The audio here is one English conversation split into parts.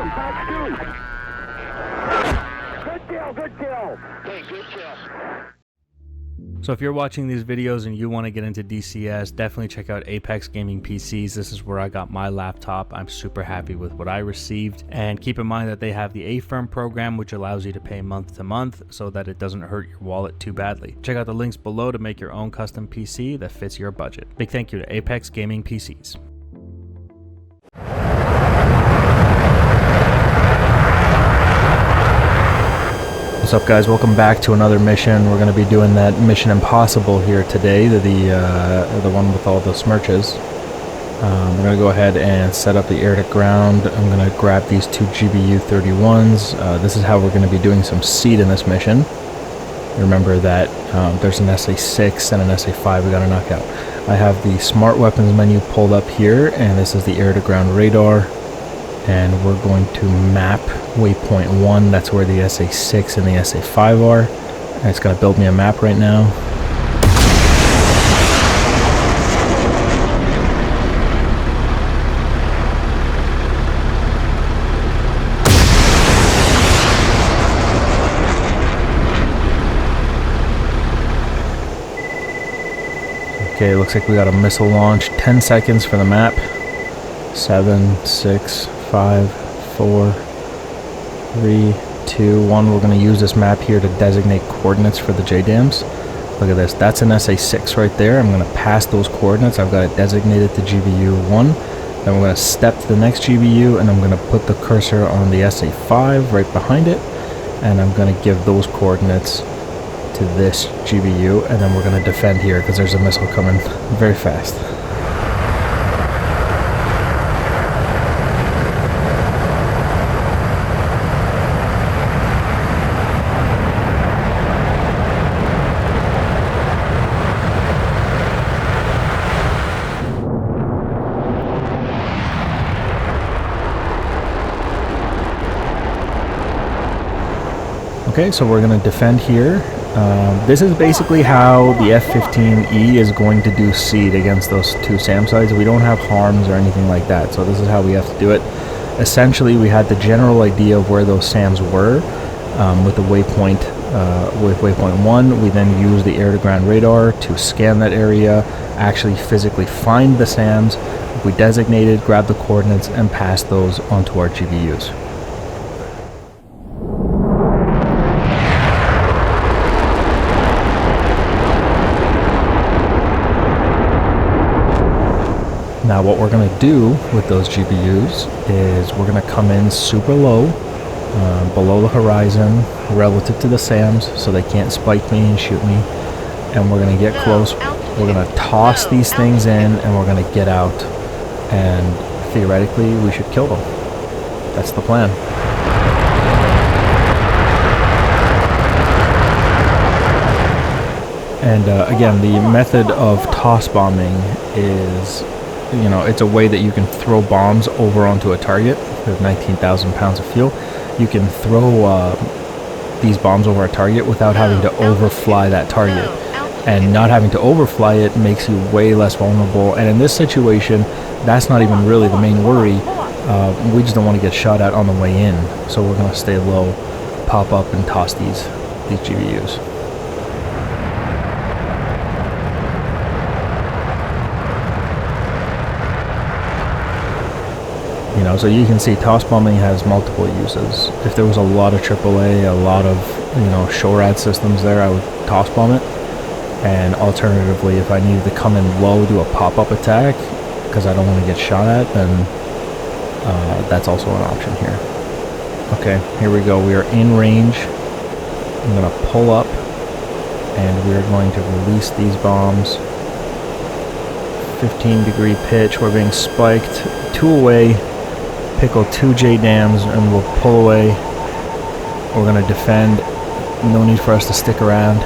Good kill, good kill. Hey, good kill. So if you're watching these videos and you want to get into DCS, definitely check out Apex Gaming PCs. This is where I got my laptop. I'm super happy with what I received. And keep in mind that they have the A-Firm program, which allows you to pay month to month so that it doesn't hurt your wallet too badly. Check out the links below to make your own custom PC that fits your budget. Big thank you to Apex Gaming PCs. What's up, guys? Welcome back to another mission. We're going to be doing that Mission Impossible here today, the one with all the smirches. I'm going to go ahead and set up the air to ground. I'm going to grab these two GBU 31s. This is how we're going to be doing some seed in this mission. Remember that there's an SA6 and an SA5 we got to knock out. I have the Smart Weapons menu pulled up here, and this is the air to ground radar. And we're going to map waypoint 1, that's where the SA6 and the SA5 are. And it's going to build me a map right now. Okay, looks like we got a missile launch. 10 seconds for the map. 7, 6, 5, 4, 3, 2, 1. We're going to use this map here to designate coordinates for the JDAMs. Look at this. That's an SA6 right there. I'm going to pass those coordinates. I've got it designated to GBU 1. Then we're going to step to the next GBU, and I'm going to put the cursor on the SA5 right behind it. And I'm going to give those coordinates to this GBU. And then we're going to defend here because there's a missile coming very fast. Okay, so we're going to defend here. This is basically how the F-15E is going to do seed against those two SAM sites. We don't have harms or anything like that, so this is how we have to do it. Essentially, we had the general idea of where those SAMs were with the waypoint, with waypoint 1. We then use the air-to-ground radar to scan that area, actually physically find the SAMs. We designated, grab the coordinates, and pass those onto our GBUs. Now what we're going to do with those GBUs is we're going to come in super low, below the horizon, relative to the SAMs, so they can't spike me and shoot me. And we're going to get close. We're going to toss these things in, and we're going to get out. And theoretically, we should kill them. That's the plan. And again, the method of toss bombing is, you know, it's a way that you can throw bombs over onto a target with 19,000 pounds of fuel. You can throw these bombs over a target without having to overfly that target. And not having to overfly it makes you way less vulnerable. And in this situation, that's not even really the main worry. We just don't want to get shot at on the way in. So we're going to stay low, pop up, and toss these GBUs. You know, so you can see toss bombing has multiple uses. If there was a lot of AAA, a lot of, you know, SHORAD systems there, I would toss bomb it. And alternatively, if I needed to come in low, do a pop-up attack, because I don't want to get shot at, then that's also an option here. Okay, here we go. We are in range. I'm going to pull up, and we're going to release these bombs. 15-degree pitch. We're being spiked. 2 away. Pickle 2 JDAMs, and we'll pull away. We're going to defend. No need for us to stick around.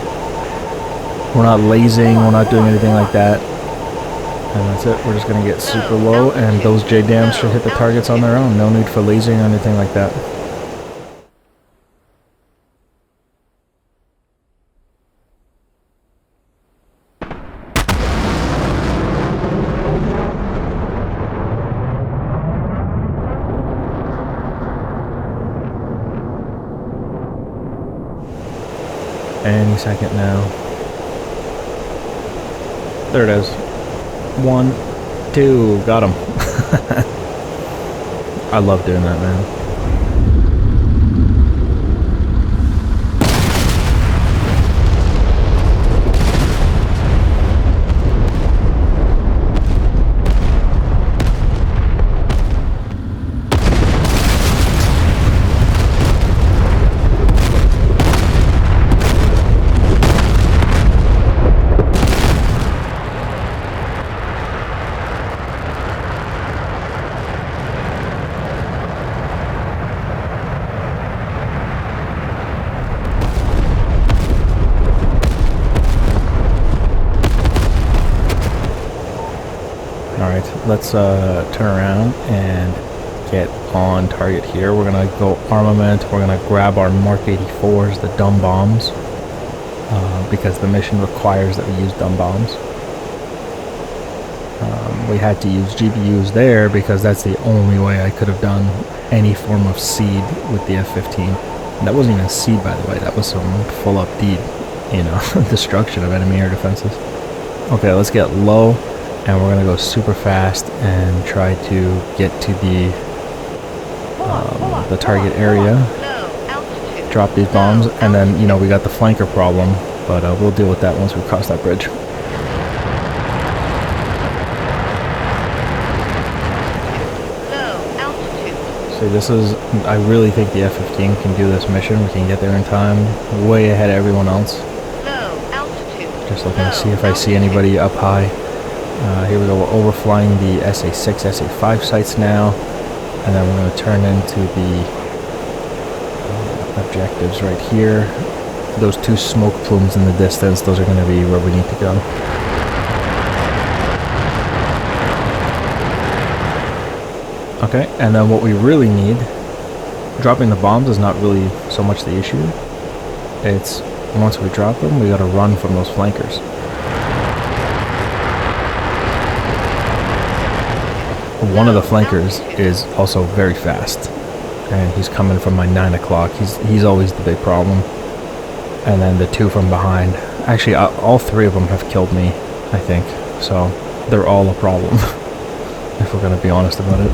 We're not lasing, we're not doing anything like that. And that's it. We're just going to get super low, and those JDAMs should hit the targets on their own. No need for lasing or anything like that. any second now. There it is. 1, 2, got him. I love doing that, man. Alright, let's turn around and get on target here. We're going to go armament. We're going to grab our Mark 84s, the dumb bombs, because the mission requires that we use dumb bombs. We had to use GPUs there because that's the only way I could have done any form of seed with the F-15. And that wasn't even seed, by the way. That was some full-up destruction of enemy air defenses. Okay, let's get low. And we're going to go super fast and try to get to the target area, drop these bombs, and then, we got the flanker problem, but we'll deal with that once we cross that bridge. See, I really think the F-15 can do this mission. We can get there in time, way ahead of everyone else. Just looking to see if I see anybody up high. Here we go, we're overflying the SA-6, SA-5 sites now, and then we're going to turn into the objectives right here. Those two smoke plumes in the distance, those are going to be where we need to go. Okay, and then what we really need, dropping the bombs is not really so much the issue. It's, once we drop them, we got to run from those flankers. One of the flankers is also very fast, and he's coming from my 9 o'clock. He's always the big problem. And then the two from behind. Actually, all three of them have killed me, I think. So they're all a problem, if we're going to be honest about it.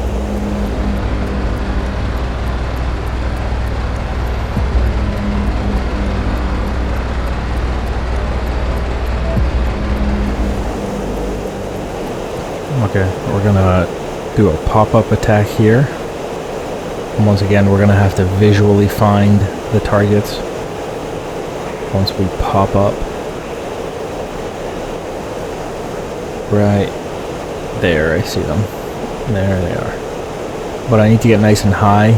Okay, we're going to do a pop-up attack here. And once again, we're going to have to visually find the targets once we pop up. Right there, I see them. There they are. But I need to get nice and high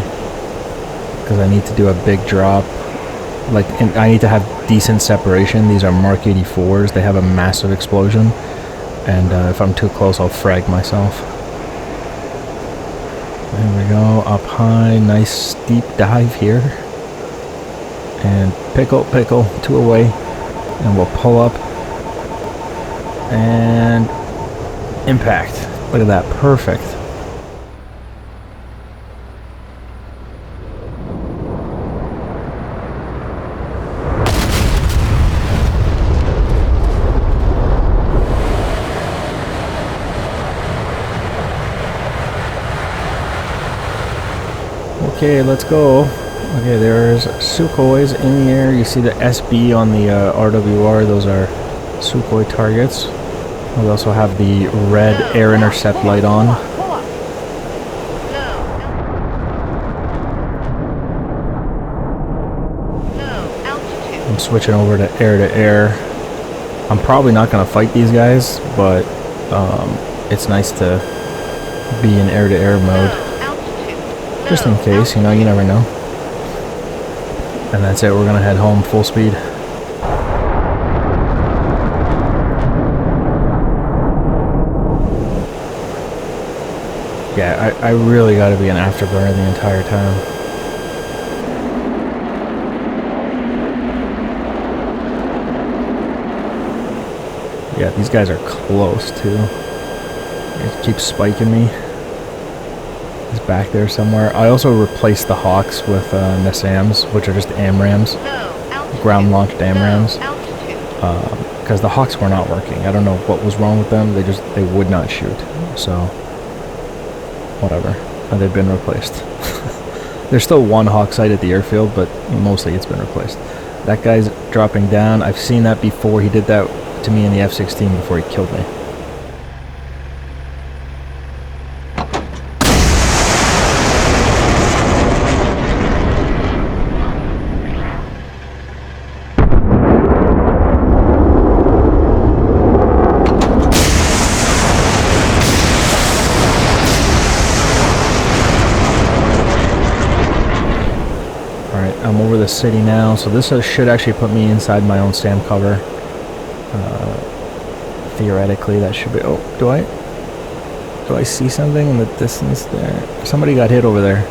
because I need to do a big drop. I need to have decent separation. These are Mark 84s. They have a massive explosion. And if I'm too close, I'll frag myself. There we go, up high, nice steep dive here. And pickle, two away. And we'll pull up. And impact. Look at that, perfect. Okay, let's go. Okay, there's Sukhois in the air. You see the SB on the RWR. Those are Sukhoi targets. We also have the red air intercept light on. I'm switching over to air. I'm probably not going to fight these guys, but it's nice to be in air-to-air mode. Just in case, you never know. And that's it, we're gonna head home full speed. Yeah, I really gotta be an afterburner the entire time. Yeah, these guys are close too. It keeps spiking me. He's back there somewhere. I also replaced the Hawks with Nassams, which are just AMRAMs. ground launch AMRAAMs, because the Hawks were not working. I don't know what was wrong with them. They would not shoot. So whatever, they've been replaced. There's still one Hawk site at the airfield, but mostly it's been replaced. That guy's dropping down. I've seen that before. He did that to me in the F-16 before he killed me. I'm over the city now, so this should actually put me inside my own SAM cover. Theoretically, that should be... Oh, do I see something in the distance there? Somebody got hit over there.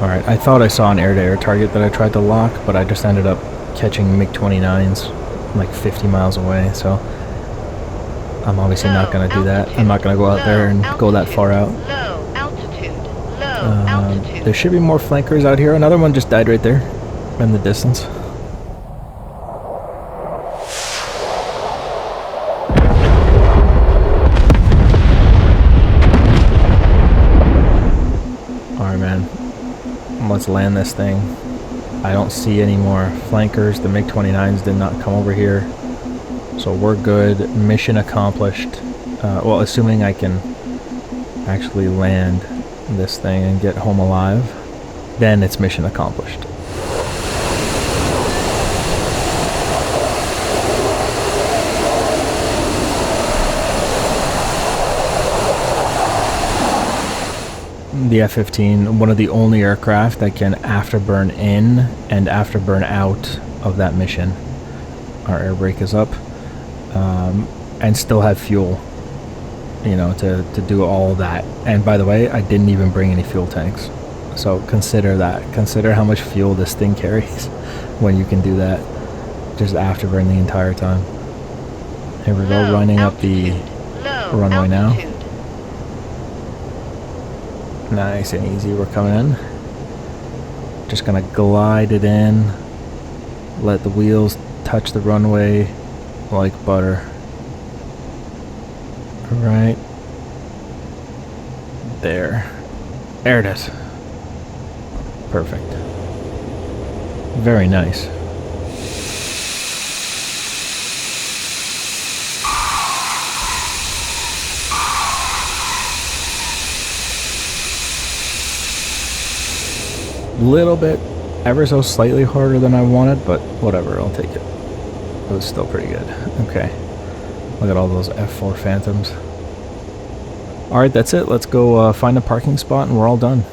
Alright, I thought I saw an air-to-air target that I tried to lock, but I just ended up catching MiG-29s like 50 miles away, so I'm obviously not going to do that. I'm not going to go out there and go that far out. There should be more flankers out here. Another one just died right there in the distance. Alright, man. Let's land this thing. I don't see any more flankers. The MiG-29s did not come over here, so we're good. Mission accomplished. Well, assuming I can actually land this thing and get home alive, then it's mission accomplished. The F-15, one of the only aircraft that can afterburn in and afterburn out of that mission. Our air brake is up, and still have fuel, you know, to do all that. And by the way, I didn't even bring any fuel tanks, so consider that. Consider how much fuel this thing carries when you can do that. Just afterburn the entire time. Here we go, running up the runway now. Nice and easy, we're coming in. Just gonna glide it in, let the wheels touch the runway like butter. Right there. There it is. Perfect. Very nice. Little bit, ever so slightly harder than I wanted, but whatever, I'll take it. It was still pretty good. Okay, look at all those F4 Phantoms. Alright, that's it. Let's go find a parking spot and we're all done.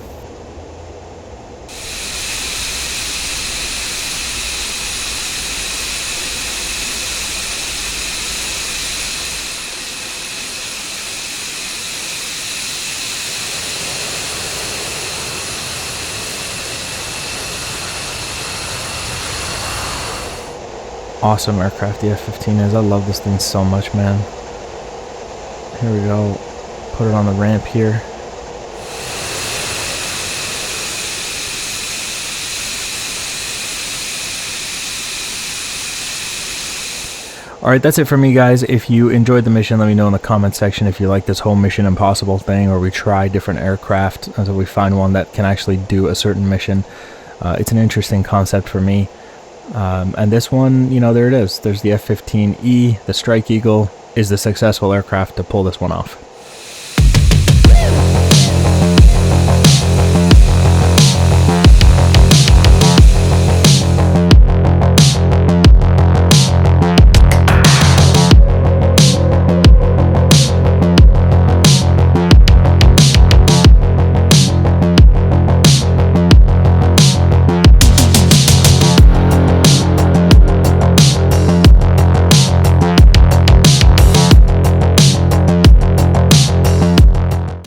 Awesome aircraft the F-15 is. I love this thing so much, man. Here we go. Put it on the ramp here. Alright, that's it for me, guys. If you enjoyed the mission, let me know in the comment section if you like this whole Mission Impossible thing, or we try different aircraft until we find one that can actually do a certain mission. It's an interesting concept for me. And this one, you know, there it is. There's the F-15E. The Strike Eagle is the successful aircraft to pull this one off.